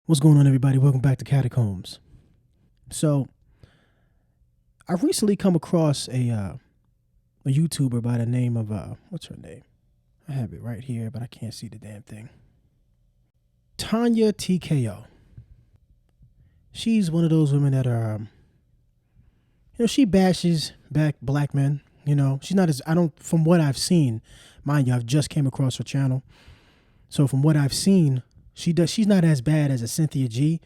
What's going on, everybody? Welcome back to Catacombs. So, I've recently come across a YouTuber by the name of what's her name? I have it right here, but I can't see the damn thing. Tonya TKO. She's one of those women that are, she bashes back black men. She's not as from what I've seen, mind you, I've just came across her channel. So from what I've seen, she's not as bad as a Cynthia G.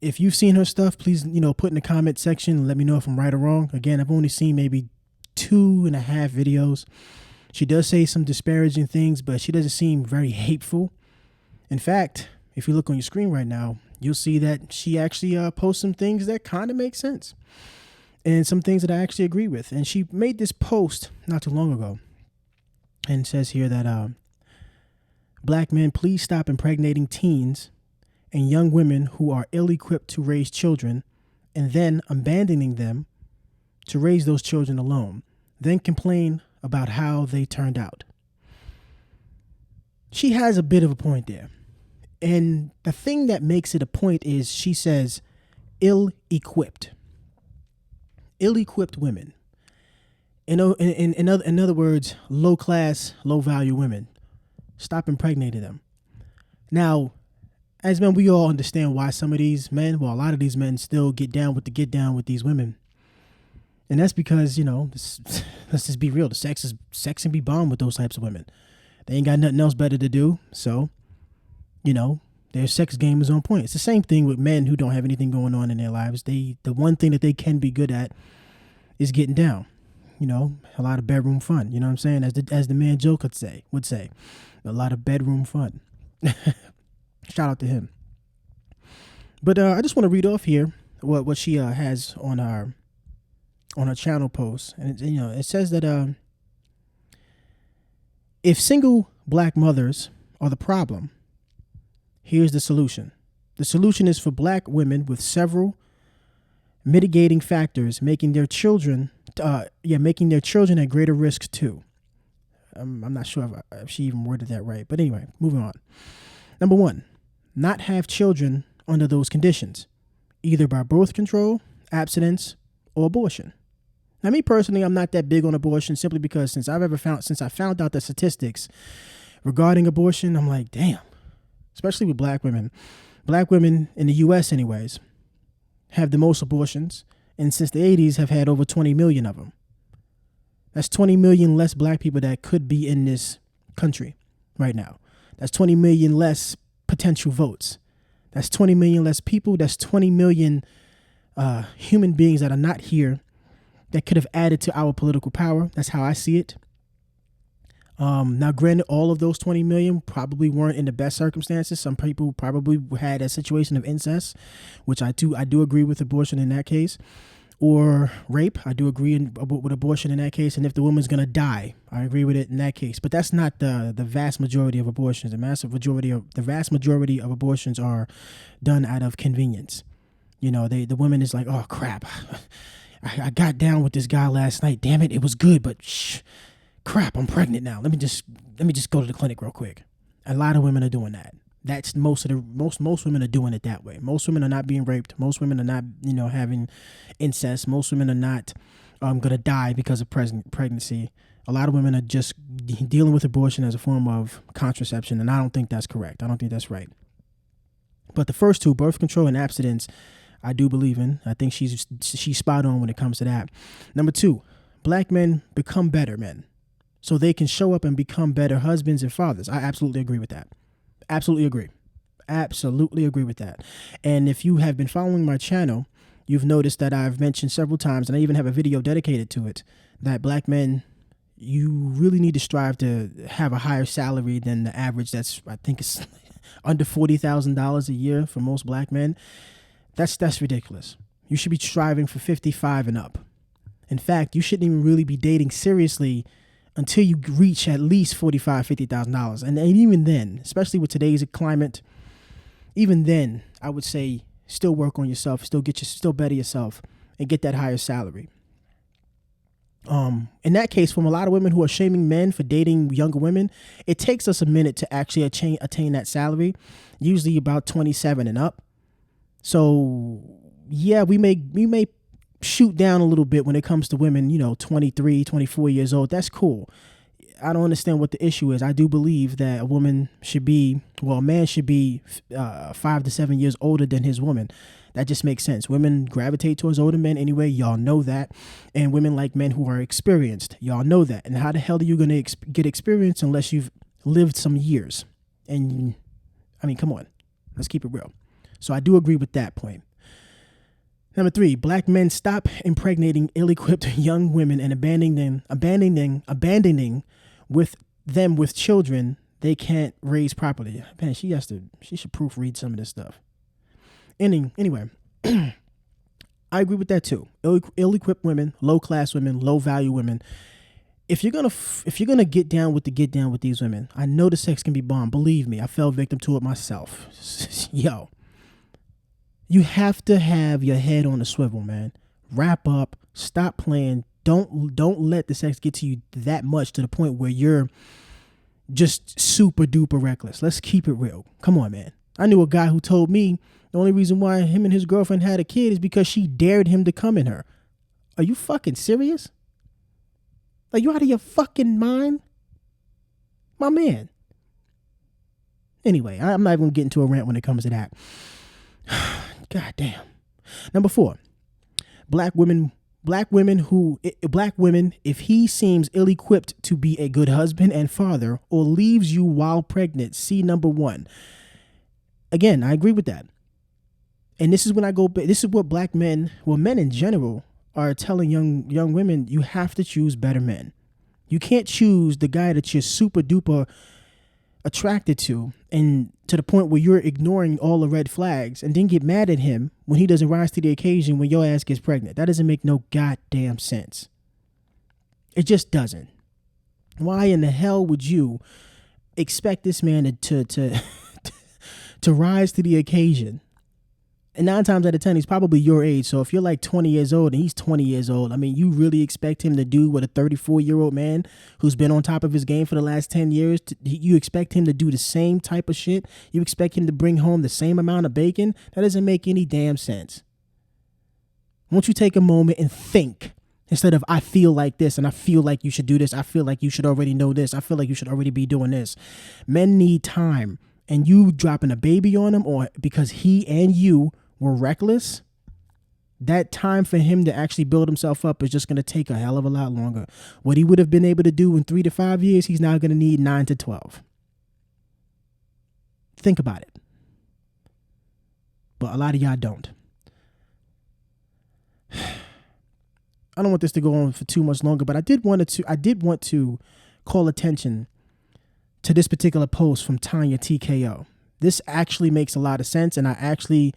If you've seen her stuff, please, put in the comment section and let me know if I'm right or wrong. Again, I've only seen maybe 2.5 videos. She does say some disparaging things, but she doesn't seem very hateful. In fact, if you look on your screen right now, you'll see that she actually posts some things that kind of make sense and some things that I actually agree with. And she made this post not too long ago and says here that black men, please stop impregnating teens and young women who are ill-equipped to raise children and then abandoning them to raise those children alone, then complain about how they turned out. She has a bit of a point there. And the thing that makes it a point is she says ill-equipped. Ill-equipped women. In other words, low-class, low-value women. Stop impregnating them. Now, as men, we all understand why some of these men, well, a lot of these men still get down with these women. And that's because, let's just be real. The sex can be bombed with those types of women. They ain't got nothing else better to do. So, their sex game is on point. It's the same thing with men who don't have anything going on in their lives. The one thing that they can be good at is getting down. A lot of bedroom fun. You know what I'm saying? As the man Joe would say, a lot of bedroom fun. Shout out to him. But I just want to read off here what she has on her channel post, and it says that if single black mothers are the problem, here's the solution. The solution is for black women with several mitigating factors, making their children at greater risk too. I'm not sure if she even worded that right, but anyway, moving on. Number 1, not have children under those conditions, either by birth control, abstinence, or abortion. Now, me personally, I'm not that big on abortion simply because since I found out the statistics regarding abortion, I'm like, damn, especially with black women. Black women in the U.S. anyways have the most abortions, and since the 80s have had over 20 million of them. That's 20 million less black people that could be in this country right now. That's 20 million less potential votes. That's 20 million less people. That's 20 million human beings that are not here that could have added to our political power. That's how I see it. Now, granted, all of those 20 million probably weren't in the best circumstances. Some people probably had a situation of incest, which I do agree with abortion in that case. Or rape, I do agree with abortion in that case. And if the woman's going to die, I agree with it in that case. But that's not the vast majority of abortions. The vast majority of abortions are done out of convenience. The woman is like, oh, crap. I got down with this guy last night. Damn it, it was good, but crap, I'm pregnant now. Let me just go to the clinic real quick. A lot of women are doing that. That's most women are doing it that way. Most women are not being raped. Most women are not, having incest. Most women are not gonna die because of pregnancy. A lot of women are just dealing with abortion as a form of contraception, and I don't think that's correct. I don't think that's right. But the first two, birth control and abstinence, I do believe in. I think she's spot on when it comes to that. Number 2, black men become better men, so they can show up and become better husbands and fathers. I absolutely agree with that. Absolutely agree with that. And if you have been following my channel, you've noticed that I've mentioned several times, and I even have a video dedicated to it, that black men, you really need to strive to have a higher salary than the average. That's, I think it's under $40,000 a year for most black men. That's ridiculous. You should be striving for 55 and up. In fact, you shouldn't even really be dating seriously until you reach at least $45,000, $50,000. And even then, especially with today's climate, even then, I would say still work on yourself, still better yourself, and get that higher salary. In that case, from a lot of women who are shaming men for dating younger women, it takes us a minute to actually attain that salary, usually about 27 and up. So yeah, we may shoot down a little bit when it comes to women, 23, 24 years old. That's cool. I don't understand what the issue is. I do believe that a man should be 5 to 7 years older than his woman. That just makes sense. Women gravitate towards older men anyway. Y'all know that. And women like men who are experienced. Y'all know that. And how the hell are you going to get experience unless you've lived some years? And I mean, come on. Let's keep it real. So I do agree with that point. Number 3, black men stop impregnating ill-equipped young women and abandoning with children they can't raise properly. Man, she should proofread some of this stuff. Anyway, I agree with that too. Ill-equipped women, low-class women, low-value women. If you're gonna get down with these women, I know the sex can be bomb. Believe me, I fell victim to it myself. Yo, you have to have your head on a swivel, man. Wrap up. Stop playing. Don't let the sex get to you that much to the point where you're just super duper reckless. Let's keep it real. Come on, man. I knew a guy who told me the only reason why him and his girlfriend had a kid is because she dared him to come in her. Are you fucking serious? Are you out of your fucking mind? My man. Anyway, I'm not even getting to a rant when it comes to that. God damn. Number 4, black women, if he seems ill-equipped to be a good husband and father or leaves you while pregnant, see number 1. Again, I agree with that. And this is when this is what black men, men in general, are telling young women, you have to choose better men. You can't choose the guy that you're super duper attracted to and to the point where you're ignoring all the red flags and then get mad at him when he doesn't rise to the occasion when your ass gets pregnant. That doesn't make no goddamn sense. It just doesn't. Why in the hell would you expect this man to rise to the occasion? And 9 times out of 10, he's probably your age. So if you're like 20 years old and he's 20 years old, I mean, you really expect him to do what a 34-year-old man who's been on top of his game for the last 10 years, you expect him to do the same type of shit? You expect him to bring home the same amount of bacon? That doesn't make any damn sense. Won't you take a moment and think instead of, I feel like this and I feel like you should do this. I feel like you should already know this. I feel like you should already be doing this. Men need time. And you dropping a baby on him, or because he and you were reckless, that time for him to actually build himself up is just going to take a hell of a lot longer. What he would have been able to do in 3 to 5 years, he's now going to need 9 to 12. Think about it. But a lot of y'all don't. I don't want this to go on for too much longer, but I did want to call attention to this particular post from Tonya TKO. This actually makes a lot of sense, and I really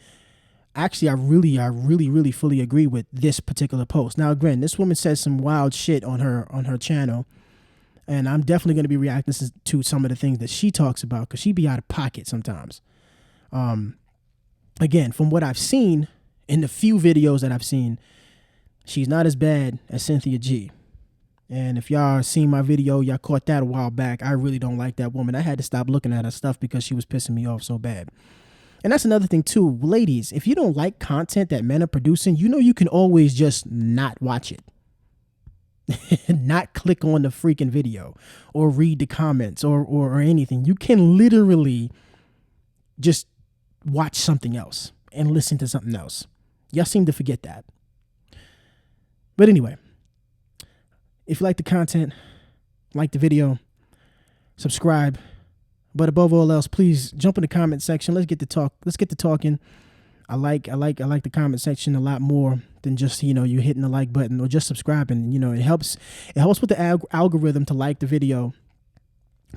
fully agree with this particular post. Now, again, this woman says some wild shit on her channel, and I'm definitely going to be reacting to some of the things that she talks about because she be out of pocket sometimes. Again, from what I've seen in the few videos that I've seen, she's not as bad as Cynthia G. And if y'all seen my video, y'all caught that a while back. I really don't like that woman. I had to stop looking at her stuff because she was pissing me off so bad. And that's another thing too. Ladies, if you don't like content that men are producing, you can always just not watch it. Not click on the freaking video or read the comments or anything. You can literally just watch something else and listen to something else. Y'all seem to forget that. But anyway, if you like the content, like the video, subscribe. But above all else, please jump in the comment section. Let's get to talking. I like the comment section a lot more than just, you hitting the like button or just subscribing. It helps with the algorithm to like the video.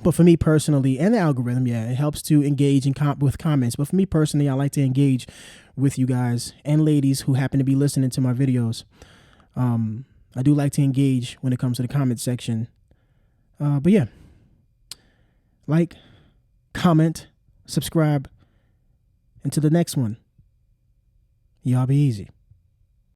But for me personally, and the algorithm, it helps to engage with comments. But for me personally, I like to engage with you guys and ladies who happen to be listening to my videos. I do like to engage when it comes to the comment section. But yeah, like, comment, subscribe. Until the next one, y'all be easy.